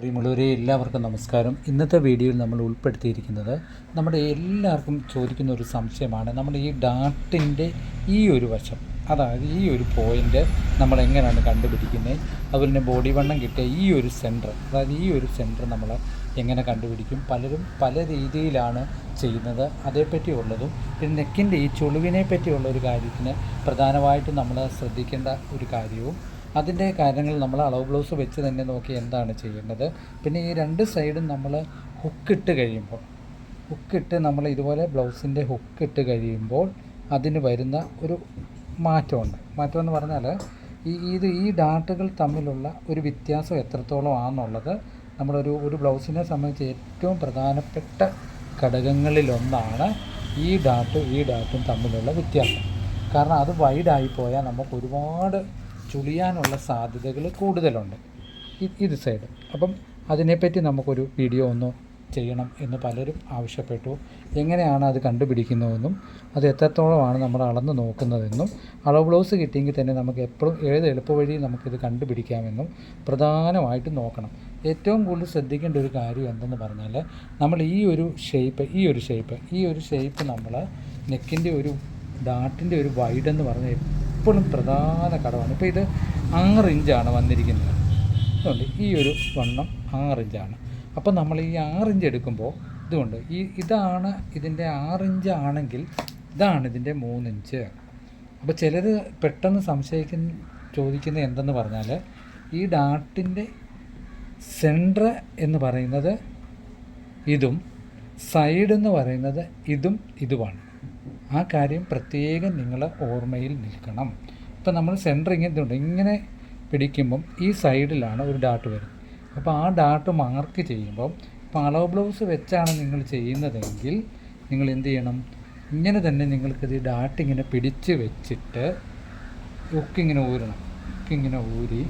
പ്രിയമുള്ളവരെ എല്ലാവർക്കും നമസ്കാരം. ഇന്നത്തെ വീഡിയോയിൽ നമ്മൾ ഉൾപ്പെടുത്തിയിരിക്കുന്നത് നമ്മുടെ എല്ലാവർക്കും ചോദിക്കുന്ന ഒരു സംശയമാണ്. നമ്മുടെ ഈ ഡാർട്ടിൻ്റെ ഈ ഒരു വശം, അതായത് ഈ ഒരു പോയിൻ്റ് നമ്മൾ എങ്ങനെയാണ് കണ്ടുപിടിക്കുന്നത്, അതുപോലെ തന്നെ ബോഡി വണ്ണം കിട്ടിയ ഈ ഒരു സെൻറ്റർ, അതായത് ഈ ഒരു സെൻറ്റർ നമ്മൾ എങ്ങനെ കണ്ടുപിടിക്കും. പലരും പല രീതിയിലാണ് ചെയ്യുന്നത്. അതേപ്പറ്റിയുള്ളതും പിന്നെ നെക്കിൻ്റെ ഈ ചുളിവിനെ പറ്റിയുള്ള ഒരു കാര്യത്തിന് പ്രധാനമായിട്ടും നമ്മൾ ശ്രദ്ധിക്കേണ്ട ഒരു കാര്യവും അതിൻ്റെ കാര്യങ്ങൾ നമ്മൾ അളവ് ബ്ലൗസ് വെച്ച് തന്നെ നോക്കി എന്താണ് ചെയ്യേണ്ടത്. പിന്നെ ഈ രണ്ട് സൈഡും നമ്മൾ ഹുക്കിട്ട് നമ്മൾ ഇതുപോലെ ബ്ലൗസിൻ്റെ ഹുക്കിട്ട് കഴിയുമ്പോൾ അതിന് വരുന്ന ഒരു മാറ്റമെന്ന് പറഞ്ഞാൽ ഈ ഡാട്ടുകൾ തമ്മിലുള്ള ഒരു വ്യത്യാസം എത്രത്തോളം ആണെന്നുള്ളത് ഒരു ബ്ലൗസിനെ സംബന്ധിച്ച് ഏറ്റവും പ്രധാനപ്പെട്ട ഘടകങ്ങളിലൊന്നാണ് ഈ ഡാട്ടും തമ്മിലുള്ള വ്യത്യാസം. കാരണം അത് വൈഡായിപ്പോയാൽ നമുക്ക് ഒരുപാട് ചുളിയാനുള്ള സാധ്യതകൾ കൂടുതലുണ്ട് ഇത് സൈഡ്. അപ്പം അതിനെപ്പറ്റി നമുക്കൊരു വീഡിയോ ഒന്ന് ചെയ്യണം എന്ന് പലരും ആവശ്യപ്പെട്ടു. എങ്ങനെയാണ് അത് കണ്ടുപിടിക്കുന്നതെന്നും അത് എത്രത്തോളമാണ് നമ്മൾ അളന്ന് നോക്കുന്നതെന്നും അളവ് ബ്ലൗസ് കിട്ടിയെങ്കിൽ തന്നെ നമുക്ക് എപ്പോഴും ഏത് എളുപ്പവഴി നമുക്കിത് കണ്ടുപിടിക്കാമെന്നും പ്രധാനമായിട്ടും നോക്കണം. ഏറ്റവും കൂടുതൽ ശ്രദ്ധിക്കേണ്ട ഒരു കാര്യം എന്തെന്ന് പറഞ്ഞാൽ, നമ്മൾ ഈ ഒരു ഷേപ്പ് നമ്മൾ നെക്കിൻ്റെ ഒരു ഡാട്ടിൻ്റെ ഒരു വൈഡെന്ന് പറഞ്ഞാൽ എപ്പോഴും പ്രധാന ഘടകമാണ്. ഇപ്പോൾ ഇത് 6 ഇഞ്ചാണ് വന്നിരിക്കുന്നത്. അതുകൊണ്ട് ഈ ഒരു വണ്ണം 6 ഇഞ്ചാണ്. അപ്പോൾ നമ്മൾ ഈ 6 ഇഞ്ച് എടുക്കുമ്പോൾ ഇതുകൊണ്ട് ഇതാണ് ഇതിൻ്റെ 6 ഇഞ്ച് ആണെങ്കിൽ ഇതാണ് ഇതിൻ്റെ 3 ഇഞ്ച്. അപ്പോൾ ചിലർ പെട്ടെന്ന് ചോദിക്കുന്നത് എന്തെന്ന് പറഞ്ഞാൽ, ഈ ഡാട്ടിൻ്റെ സെൻറ്റർ എന്ന് പറയുന്നത് ഇതും സൈഡ് എന്ന് പറയുന്നത് ഇതുമാണ്. ആ കാര്യം പ്രത്യേകം നിങ്ങൾ ഓർമ്മയിൽ നിൽക്കണം. ഇപ്പം നമ്മൾ സെൻറ്റർ ഇങ്ങനെ പിടിക്കുമ്പം ഈ സൈഡിലാണ് ഒരു ഡാട്ട് വരുന്നത്. അപ്പോൾ ആ ഡാട്ട് മാർക്ക് ചെയ്യുമ്പം ഇപ്പോൾ അളവ് ബ്ലൗസ് വെച്ചാണ് നിങ്ങൾ ചെയ്യുന്നതെങ്കിൽ നിങ്ങൾ എന്ത് ചെയ്യണം, ഇങ്ങനെ തന്നെ നിങ്ങൾക്കിത് ഡാട്ട് ഇങ്ങനെ പിടിച്ച് വെച്ചിട്ട് ഉക്കിങ്ങനെ ഊരി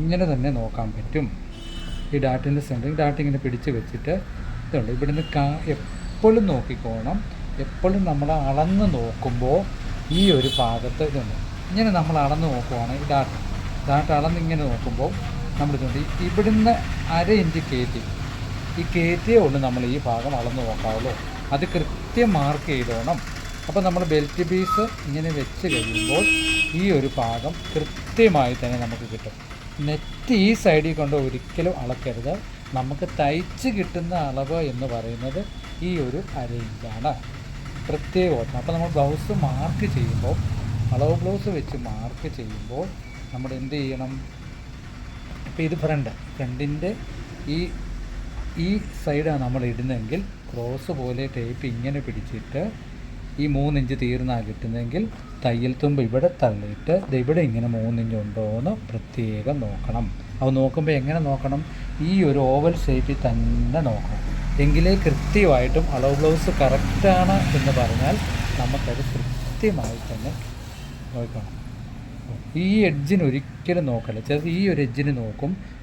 ഇങ്ങനെ തന്നെ നോക്കാൻ പറ്റും. ഈ ഡാട്ടിൻ്റെ സെൻറ്ററിൽ ഡാട്ട് ഇങ്ങനെ പിടിച്ച് വെച്ചിട്ട് ഇതുണ്ട്. ഇവിടുന്ന് എപ്പോഴും നോക്കിക്കോണം. എപ്പോഴും നമ്മൾ അളന്ന് നോക്കുമ്പോൾ ഈ ഒരു ഭാഗത്ത് ഇതുണ്ട്. ഇങ്ങനെ നമ്മൾ അളന്ന് നോക്കുവാണെങ്കിൽ ഡാട്ട് അളന്നിങ്ങനെ നോക്കുമ്പോൾ നമ്മളിതുണ്ട് ഇവിടുന്ന് 1/2 ഇഞ്ച് കയറ്റിയേ ഉള്ളൂ നമ്മൾ ഈ ഭാഗം അളന്ന് നോക്കാവുള്ളൂ. അത് കൃത്യം മാർക്ക് ചെയ്തോണം. അപ്പോൾ നമ്മൾ ബെൽറ്റ് പീസ് ഇങ്ങനെ വെച്ച് കഴിയുമ്പോൾ ഈ ഒരു ഭാഗം കൃത്യമായി തന്നെ നമുക്ക് കിട്ടും. നെറ്റ് ഈ സൈഡിൽ കൊണ്ട് ഒരിക്കലും അളക്കരുത്. നമുക്ക് തയ്ച്ച് കിട്ടുന്ന അളവ് എന്ന് പറയുന്നത് ഈ ഒരു 1/2 ഇഞ്ചാണ്. പ്രത്യേകം ഓർക്കണം. അപ്പോൾ നമ്മൾ ബ്ലൗസ് മാർക്ക് ചെയ്യുമ്പോൾ, അളവ് ബ്ലൗസ് വെച്ച് മാർക്ക് ചെയ്യുമ്പോൾ നമ്മൾ എന്ത് ചെയ്യണം, ഇപ്പോൾ ഇത് ഫ്രണ്ടിൻ്റെ ഈ സൈഡാണ് നമ്മൾ ഇടുന്നതെങ്കിൽ ക്രോസ് പോലെ ടേപ്പ് ഇങ്ങനെ പിടിച്ചിട്ട് ഈ 3 ഇഞ്ച് തീർന്നാൽ കിട്ടുന്നതെങ്കിൽ തയ്യൽ തുമ്പ് ഇവിടെ തള്ളിയിട്ട് ഇവിടെ ഇങ്ങനെ 3 ഇഞ്ച് ഉണ്ടോ എന്ന് പ്രത്യേകം നോക്കണം. അത് നോക്കുമ്പോൾ എങ്ങനെ നോക്കണം, ഈ ഒരു ഓവൽ ഷേപ്പിൽ തന്നെ നോക്കണം. എങ്കിലേ കൃത്യമായിട്ടും അളവ് ബ്ലൗസ് കറക്റ്റാണ് എന്ന് പറഞ്ഞാൽ നമുക്കത് കൃത്യമായി തന്നെ നോക്കണം. ഈ എഡ്ജിന് ഒരിക്കലും നോക്കല്ല. ചിലത് ഈ ഒരു എഡ്ജിന്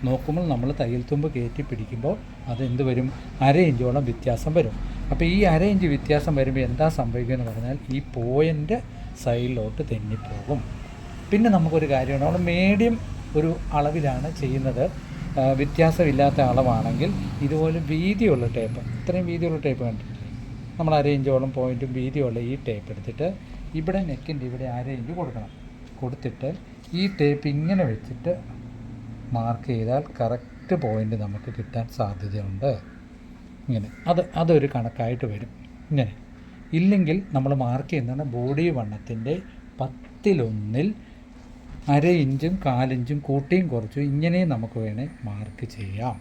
നോക്കുമ്പോൾ നമ്മൾ തയ്യൽ തുമ്പ് കയറ്റി പിടിക്കുമ്പോൾ അത് എന്ത് വരും, 1/2 ഇഞ്ചോളം വ്യത്യാസം വരും. അപ്പോൾ ഈ 1/2 ഇഞ്ച് വ്യത്യാസം വരുമ്പോൾ എന്താ സംഭവിക്കുകയെന്ന് പറഞ്ഞാൽ ഈ പോയിൻ്റ് സൈഡിലോട്ട് തെന്നിപ്പോകും. പിന്നെ നമുക്കൊരു കാര്യമാണ്, നമ്മൾ മീഡിയം ഒരു അളവിലാണ് ചെയ്യുന്നത്. വ്യത്യാസമില്ലാത്ത അളവാണെങ്കിൽ ഇതുപോലെ വീതിയുള്ള ടേപ്പ്, ഇത്രയും വീതിയുള്ള ടേപ്പ് കണ്ടിട്ടില്ലേ, നമ്മൾ 1/2 ഇഞ്ചോളം പോയിൻറ്റും വീതിയുള്ള ഈ ടേപ്പ് എടുത്തിട്ട് ഇവിടെ നെക്കിൻ്റെ ഇവിടെ 1/2 ഇഞ്ച് കൊടുത്തിട്ട് ഈ ടേപ്പ് ഇങ്ങനെ വെച്ചിട്ട് മാർക്ക് ചെയ്താൽ കറക്റ്റ് പോയിൻ്റ് നമുക്ക് കിട്ടാൻ സാധ്യതയുണ്ട്. ഇങ്ങനെ അതൊരു കണക്കായിട്ട് വരും. ഇങ്ങനെ ഇല്ലെങ്കിൽ നമ്മൾ മാർക്ക് ചെയ്യുന്നതാണ് ബോഡി വണ്ണത്തിൻ്റെ 10-1 1/2 ഇഞ്ചും 1/4 ഇഞ്ചും കൂട്ടിയും കുറച്ചും ഇങ്ങനെ നമുക്ക് വേണേൽ മാർക്ക് ചെയ്യാം.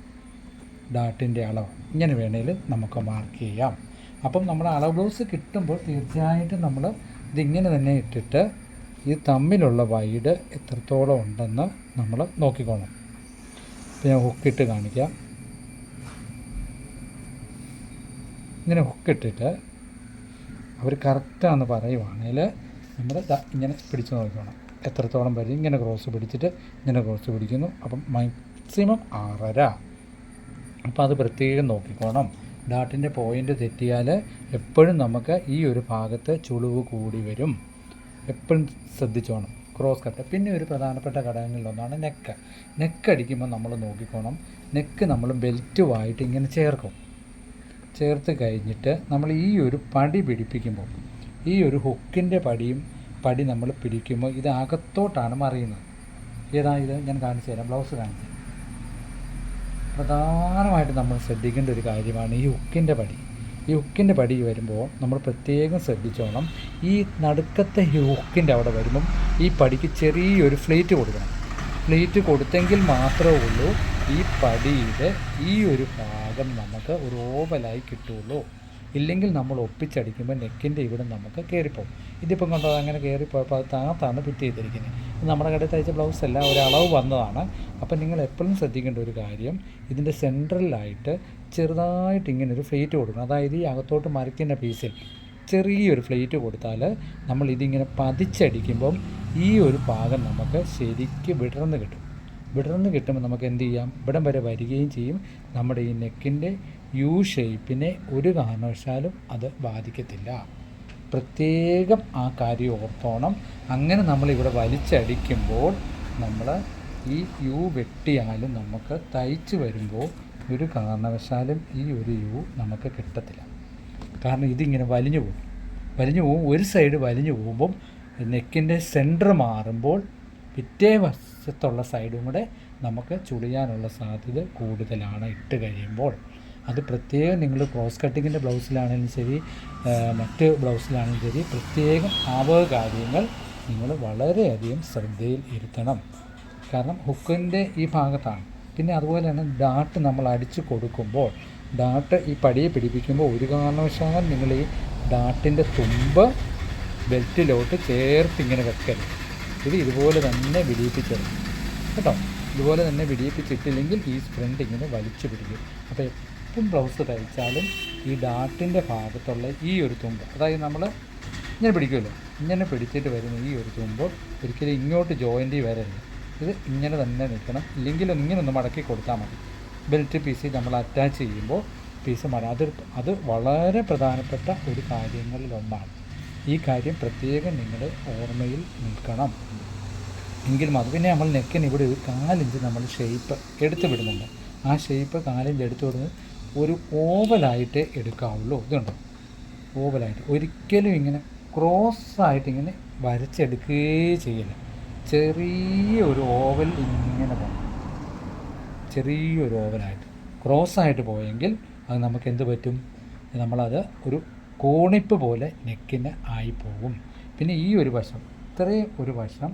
ഡാട്ടിൻ്റെ അളവ് ഇങ്ങനെ വേണേൽ നമുക്ക് മാർക്ക് ചെയ്യാം. അപ്പം നമ്മൾ അളവ് ബ്ലൗസ് കിട്ടുമ്പോൾ തീർച്ചയായിട്ടും നമ്മൾ ഇതിങ്ങനെ തന്നെ ഇട്ടിട്ട് ഇത് തമ്മിലുള്ള വൈഡ് എത്രത്തോളം ഉണ്ടെന്ന് നമ്മൾ നോക്കിക്കോണം. ഇപ്പോൾ ഞാൻ ഹുക്കിട്ട് കാണിക്കാം. ഇങ്ങനെ ഹുക്കിട്ടിട്ട് അവർ കറക്റ്റാണെന്ന് പറയുവാണെങ്കിൽ നമ്മൾ ഇങ്ങനെ പിടിച്ച് നോക്കണം എത്രത്തോളം വരും. ഇങ്ങനെ ക്രോസ് പിടിക്കുന്നു. അപ്പം മാക്സിമം 6.5. അപ്പോൾ അത് പ്രത്യേകം നോക്കിക്കോണം. ഡാട്ടിൻ്റെ പോയിൻ്റ് തെറ്റിയാൽ എപ്പോഴും നമുക്ക് ഈ ഒരു ഭാഗത്ത് ചുളിവ് കൂടി വരും. എപ്പോഴും ശ്രദ്ധിച്ചോണം. Cross cut. പിന്നെ ഒരു പ്രധാനപ്പെട്ട ഘടകങ്ങളിലൊന്നാണ് നെക്ക് അടിക്കുമ്പോൾ നമ്മൾ നോക്കിക്കോണം. നെക്ക് നമ്മൾ ബെൽറ്റുമായിട്ട് ഇങ്ങനെ ചേർത്ത് കഴിഞ്ഞിട്ട് നമ്മൾ ഈ ഒരു പടി പിടിപ്പിക്കുമ്പോൾ, ഈ ഒരു ഹുക്കിൻ്റെ പടി നമ്മൾ പിടിക്കുമ്പോൾ ഇത് അകത്തോട്ടാണ് മറിയുന്നത്. ഇത് ഞാൻ കാണിച്ചു തരാം, ബ്ലൗസ് കാണിച്ചു. പ്രധാനമായിട്ട് നമ്മൾ ശ്രദ്ധിക്കേണ്ട ഒരു കാര്യമാണ് ഈ ഹുക്കിൻ്റെ പടി വരുമ്പോൾ നമ്മൾ പ്രത്യേകം ശ്രദ്ധിച്ചോണം. ഈ നടുക്കത്തെ ഹുക്കിൻ്റെ അവിടെ വരുമ്പം ഈ പടിക്ക് ചെറിയൊരു ഫ്ലേറ്റ് കൊടുക്കണം. ഫ്ലേറ്റ് കൊടുത്തെങ്കിൽ മാത്രമേ ഉള്ളൂ ഈ പടിയുടെ ഈ ഒരു ഭാഗം നമുക്ക് ഒരു ഓവലായി കിട്ടുള്ളൂ. ഇല്ലെങ്കിൽ നമ്മൾ ഒപ്പിച്ചടിക്കുമ്പോൾ നെക്കിൻ്റെ ഇവിടെ നമുക്ക് കയറിപ്പോകും. ഇതിപ്പം കണ്ടോ, അങ്ങനെ കയറിപ്പോയപ്പോൾ അത് താത്താണ് ഫിറ്റ് ചെയ്തിരിക്കുന്നത്. നമ്മുടെ കടയിൽ തയ്ച്ച ബ്ലൗസ് അല്ല, ഒരളവ് വന്നതാണ്. അപ്പം നിങ്ങൾ എപ്പോഴും ശ്രദ്ധിക്കേണ്ട ഒരു കാര്യം, ഇതിൻ്റെ സെൻട്രലായിട്ട് ചെറുതായിട്ട് ഇങ്ങനൊരു ഫ്ലേറ്റ് കൊടുക്കണം. അതായത് ഈ അകത്തോട്ട് മറിക്കുന്ന പീസിൽ ചെറിയൊരു ഫ്ലേറ്റ് കൊടുത്താൽ നമ്മൾ ഇതിങ്ങനെ പതിച്ചടിക്കുമ്പം ഈ ഒരു ഭാഗം നമുക്ക് ശരിക്ക് വിടർന്ന് കിട്ടുമ്പോൾ നമുക്ക് എന്ത് ചെയ്യാം, ഇവിടം വരെ വരികയും ചെയ്യും. നമ്മുടെ ഈ നെക്കിൻ്റെ യു ഷേപ്പിനെ ഒരു കാരണവശാലും അത് ബാധിക്കത്തില്ല. പ്രത്യേകം ആ കാര്യം ഓർത്തോണം. അങ്ങനെ നമ്മളിവിടെ വലിച്ചടിക്കുമ്പോൾ നമ്മൾ ഈ യു വെട്ടിയാലും നമുക്ക് തയ്ച്ച് വരുമ്പോൾ ഒരു കാരണവശാലും ഈ ഒരു യു നമുക്ക് കിട്ടത്തില്ല. കാരണം ഇതിങ്ങനെ വലിഞ്ഞു പോകും. ഒരു സൈഡ് വലിഞ്ഞു പോകുമ്പം നെക്കിൻ്റെ സെൻറ്റർ മാറുമ്പോൾ പിറ്റേ വശത്തുള്ള സൈഡും കൂടെ നമുക്ക് ചുളിയാനുള്ള സാധ്യത കൂടുതലാണ് ഇട്ട് കഴിയുമ്പോൾ. അത് പ്രത്യേകം നിങ്ങൾ ക്രോസ് കട്ടിങ്ങിൻ്റെ ബ്ലൗസിലാണെങ്കിലും ശരി, മറ്റ് ബ്ലൗസിലാണെങ്കിലും ശരി, പ്രത്യേകം കാര്യങ്ങൾ നിങ്ങൾ വളരെയധികം ശ്രദ്ധയിൽ ഇരുത്തണം. കാരണം ഹുക്കിൻ്റെ ഈ ഭാഗത്താണ്. പിന്നെ അതുപോലെ തന്നെ ഡാട്ട് നമ്മൾ അടിച്ച് കൊടുക്കുമ്പോൾ, ഡാട്ട് ഈ പടിയെ പിടിപ്പിക്കുമ്പോൾ ഒരു കാരണവശാലും നിങ്ങൾ ഈ ഡാട്ടിൻ്റെ തുമ്പ് ബെൽറ്റിലോട്ട് ചേർത്ത് ഇങ്ങനെ വെക്കരുത്. ഇതുപോലെ തന്നെ വിടിയിപ്പിച്ചെടുക്കും കേട്ടോ. ഇതുപോലെ തന്നെ വിടിയിപ്പിച്ചിട്ടില്ലെങ്കിൽ ഈ ഫ്രണ്ട് ഇങ്ങനെ വലിച്ചു പിടിക്കും. അപ്പോൾ എപ്പം ബ്ലൗസ് തയ്ച്ചാലും ഈ ഡാട്ടിൻ്റെ ഭാഗത്തുള്ള ഈ ഒരു തുമ്പ്, അതായത് നമ്മൾ ഇങ്ങനെ പിടിക്കുമല്ലോ, ഇങ്ങനെ പിടിച്ചിട്ട് വരുന്ന ഈ ഒരു തുമ്പ് ഒരിക്കലും ഇങ്ങോട്ട് ജോയിൻ്റ് വരരുത്. ഇത് ഇങ്ങനെ തന്നെ നിൽക്കണം. ഇല്ലെങ്കിൽ ഇങ്ങനെ ഒന്ന് മടക്കി കൊടുത്താൽ മതി. ബെൽറ്റ് പീസ് നമ്മൾ അറ്റാച്ച് ചെയ്യുമ്പോൾ പീസ് അത് വളരെ പ്രധാനപ്പെട്ട ഒരു കാര്യങ്ങളിലൊന്നാണ്. ഈ കാര്യം പ്രത്യേകം നിങ്ങൾ ഓർമ്മയിൽ നിൽക്കണം. എങ്കിലും അത് പിന്നെ നമ്മൾ നെക്കിന് ഇവിടെ ഒരു 4 ഇഞ്ച് നമ്മൾ ഷേപ്പ് എടുത്ത് വിടുന്നുണ്ട്. ആ ഷേപ്പ് 4 ഇഞ്ച് എടുത്ത് വിടുന്നത് ഒരു ഓവലായിട്ടേ എടുക്കാവുള്ളൂ. ഇതുണ്ടോ, ഓവലായിട്ട്. ഒരിക്കലും ഇങ്ങനെ ക്രോസായിട്ട് ഇങ്ങനെ വരച്ചെടുക്കുകയേ ചെയ്യില്ല. ചെറിയൊരു ഓവൽ ഇങ്ങനെ പോകണം. ചെറിയൊരു ഓവലായിട്ട് ക്രോസായിട്ട് പോയെങ്കിൽ അത് നമുക്ക് എന്ത് പറ്റും, നമ്മളത് ഒരു കോണിപ്പ് പോലെ നെക്കിന് ആയിപ്പോകും. പിന്നെ ഈ ഒരു വശം, ഇത്രയും ഒരു വശം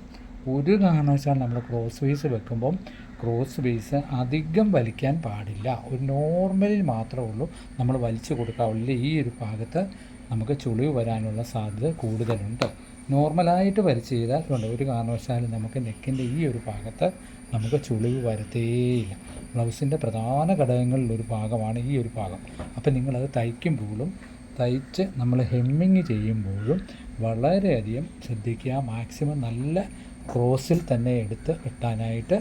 ഒരു കാരണവശാൽ നമ്മൾ ക്രോസ് പീസ് വെക്കുമ്പം ക്രോസ് പീസ് അധികം വലിക്കാൻ പാടില്ല. ഒരു നോർമലിൽ മാത്രമേ ഉള്ളൂ നമ്മൾ വലിച്ചു കൊടുക്കാവുള്ളൂ. ഈ ഒരു ഭാഗത്ത് നമുക്ക് ചുളിവ് വരാനുള്ള സാധ്യത കൂടുതലുണ്ട്. നോർമലായിട്ട് വലിച്ചു ചെയ്താൽ ഒരു കാരണവശാലും നമുക്ക് നെക്കിൻ്റെ ഈ ഒരു ഭാഗത്ത് നമുക്ക് ചുളിവ് വരത്തേയില്ല. ബ്ലൗസിൻ്റെ പ്രധാന ഘടകങ്ങളിലൊരു ഭാഗമാണ് ഈ ഒരു ഭാഗം. അപ്പം നിങ്ങളത് തയ്ക്കുമ്പോഴും തയ്ച്ച് നമ്മൾ ഹെമ്മിങ് ചെയ്യുമ്പോഴും വളരെയധികം ശ്രദ്ധിക്കുക. മാക്സിമം നല്ല ക്രോസിൽ തന്നെ എടുത്ത് വെട്ടാനായിട്ട്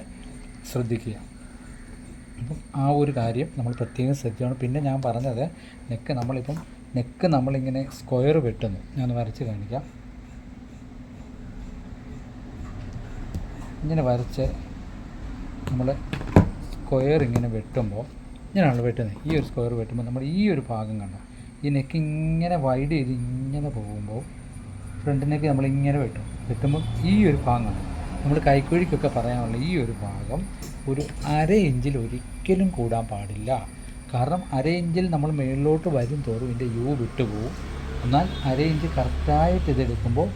ശ്രദ്ധിക്കുക. അപ്പം ആ ഒരു കാര്യം നമ്മൾ പ്രത്യേകം ശ്രദ്ധിക്കണം. പിന്നെ ഞാൻ പറഞ്ഞത് നെക്ക് നമ്മളിങ്ങനെ സ്ക്വയർ വെട്ടുന്നു. ഞാൻ വരച്ച് കാണിക്കാം. ഇങ്ങനെ വരച്ച് നമ്മൾ സ്ക്വയർ ഇങ്ങനെ വെട്ടുമ്പോൾ ഇങ്ങനെയാണ് വെട്ടുന്നത്. ഈ ഒരു സ്ക്വയർ വെട്ടുമ്പോൾ നമ്മൾ ഈ ഒരു ഭാഗം കണ്ടോ, ഈ നെക്ക് ഇങ്ങനെ വൈഡ് ചെയ്ത് ഇങ്ങനെ പോകുമ്പോൾ ഫ്രണ്ട് നെക്ക് നമ്മളിങ്ങനെ വെട്ടുമ്പോൾ ഈ ഒരു ഭാഗം കണ്ടോ, നമ്മൾ കൈക്കുഴിക്കൊക്കെ പറയാനുള്ള ഈ ഒരു ഭാഗം ഒരു 1/2 ഇഞ്ചിൽ ഒരിക്കലും കൂടാൻ പാടില്ല. കാരണം 1/2 ഇഞ്ചിൽ നമ്മൾ മുകളിലോട്ട് വരും തോറും ഇതിൻ്റെ യു വിട്ടുപോകും. എന്നാൽ 1/2 ഇഞ്ച് കറക്റ്റായിട്ട് ഇതെടുക്കുമ്പോൾ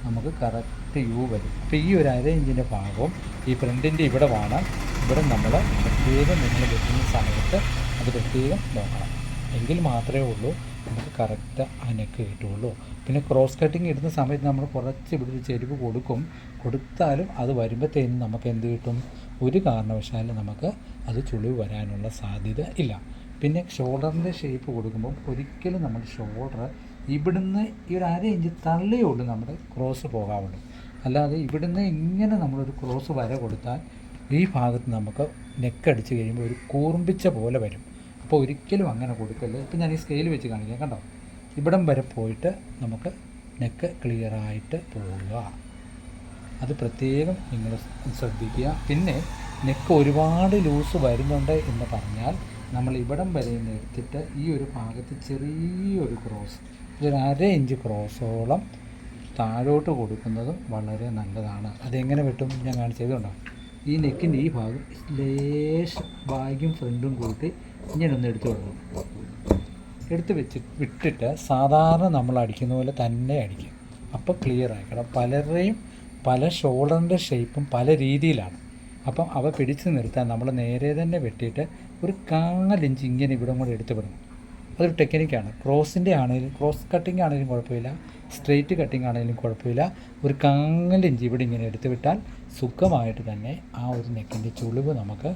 നമുക്ക് കറക്റ്റ് യു വരും. അപ്പോൾ ഈ ഒരു 1/2 ഇഞ്ചിൻ്റെ ഭാഗവും ഈ ഫ്രണ്ടിൻ്റെ ഇവിടെ വേണം. ഇവിടെ നമ്മൾ പ്രത്യേകം നിങ്ങൾ വെട്ടുന്ന സമയത്ത് അത് പ്രത്യേകം നോക്കണം. എങ്കിൽ മാത്രമേ ഉള്ളൂ നമുക്ക് കറക്റ്റ് ആ നെക്ക് കിട്ടുകയുള്ളൂ. പിന്നെ ക്രോസ് കട്ടിങ് ഇടുന്ന സമയത്ത് നമ്മൾ കുറച്ച് ഇവിടെ ചെരുവ് കൊടുത്താലും അത് വരുമ്പോഴത്തേനും നമുക്ക് എന്ത് കിട്ടും, ഒരു കാരണവശാലും നമുക്ക് അത് ചുളിവ് വരാനുള്ള സാധ്യത ഇല്ല. പിന്നെ ഷോൾഡറിൻ്റെ ഷേപ്പ് കൊടുക്കുമ്പോൾ ഒരിക്കലും നമ്മൾ ഷോൾഡർ ഇവിടുന്ന് ഈ ഒരു 1/2 ഇഞ്ച് തള്ളിയുള്ളൂ നമ്മുടെ ക്രോസ് പോകാവുള്ളൂ. അല്ലാതെ ഇവിടുന്ന് ഇങ്ങനെ നമ്മളൊരു ക്രോസ് വര കൊടുത്താൽ ഈ ഭാഗത്ത് നമുക്ക് നെക്കടിച്ച് കഴിയുമ്പോൾ ഒരു കൂർമ്പിച്ച പോലെ വരും. അപ്പോൾ ഒരിക്കലും അങ്ങനെ കൊടുക്കല്ലേ. ഇപ്പം ഞാൻ ഈ സ്കെയിൽ വെച്ച് കാണിക്കാം. കണ്ടോ, ഇവിടം വരെ പോയിട്ട് നമുക്ക് നെക്ക് ക്ലിയറായിട്ട് പോവുക. അത് പ്രത്യേകം നിങ്ങൾ ശ്രദ്ധിക്കുക. പിന്നെ നെക്ക് ഒരുപാട് ലൂസ് വരുന്നുണ്ട് എന്ന് പറഞ്ഞാൽ നമ്മൾ ഇവിടം വരെ ഒന്ന് എടുത്തിട്ട് ഈ ഒരു ഭാഗത്ത് ചെറിയൊരു ക്രോസ്, ഒരു 1/2 ഇഞ്ച് ക്രോസോളം താഴോട്ട് കൊടുക്കുന്നതും വളരെ നല്ലതാണ്. അതെങ്ങനെ വെട്ടും ഞാൻ കാണിച്ചതുകൊണ്ടോ, ഈ നെക്കിൻ്റെ ഈ ഭാഗം ലേശം ബാഗും ഫ്രണ്ടും കൂട്ടി ഇങ്ങനെ ഒന്ന് എടുത്തു കൊടുക്കും. എടുത്ത് വിട്ടിട്ട് സാധാരണ നമ്മൾ അടിക്കുന്ന പോലെ തന്നെ അടിക്കും. അപ്പോൾ ക്ലിയർ ആയിക്കണം. പലരുടെയും പല ഷോൾഡറിൻ്റെ ഷേപ്പും പല രീതിയിലാണ്. അപ്പം അവ പിടിച്ച് നിർത്താൻ നമ്മൾ നേരെ തന്നെ വെട്ടിയിട്ട് ഒരു 1/4 ഇഞ്ച് ഇങ്ങനെ ഇവിടെ കൂടെ എടുത്ത് വിടണം. അതൊരു ടെക്നിക്കാണ്. ക്രോസിൻ്റെ ആണെങ്കിലും, ക്രോസ് കട്ടിങ് ആണെങ്കിലും കുഴപ്പമില്ല, സ്ട്രെയിറ്റ് കട്ടിങ് ആണെങ്കിലും കുഴപ്പമില്ല. ഒരു 1/4 ഇഞ്ച് ഇവിടെ ഇങ്ങനെ എടുത്ത് വിട്ടാൽ സുഖമായിട്ട് തന്നെ ആ ഒരു നെക്കിൻ്റെ ചുളിവ് നമുക്ക്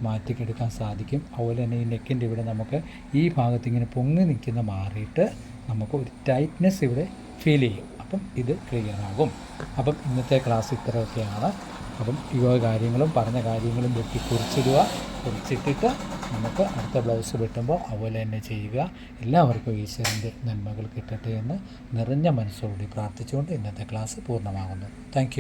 മാറ്റിക്കെടുക്കാൻ സാധിക്കും. അതുപോലെ തന്നെ ഈ നെക്കിൻ്റെ ഇവിടെ നമുക്ക് ഈ ഭാഗത്ത് ഇങ്ങനെ പൊങ്ങി നിൽക്കുന്ന മാറിയിട്ട് നമുക്ക് ഒരു ടൈറ്റ്നെസ് ഇവിടെ ഫീൽ ചെയ്യും. അപ്പം ഇത് ക്ലിയർ ആകും. അപ്പം ഇന്നത്തെ ക്ലാസ് ഇത്രയൊക്കെയാണ്. അപ്പം ഈ കാര്യങ്ങളും പറഞ്ഞ കാര്യങ്ങളും വെട്ടി കുറിച്ചിട്ടിട്ട് നമുക്ക് അടുത്ത ബ്ലൗസ് വെട്ടുമ്പോൾ അതുപോലെ തന്നെ ചെയ്യുക. എല്ലാവർക്കും ഈശ്വരൻ്റെ നന്മകൾ കിട്ടട്ടെ എന്ന് നിറഞ്ഞ മനസ്സോടുകൂടി പ്രാർത്ഥിച്ചുകൊണ്ട് ഇന്നത്തെ ക്ലാസ് പൂർണ്ണമാകുന്നു. താങ്ക്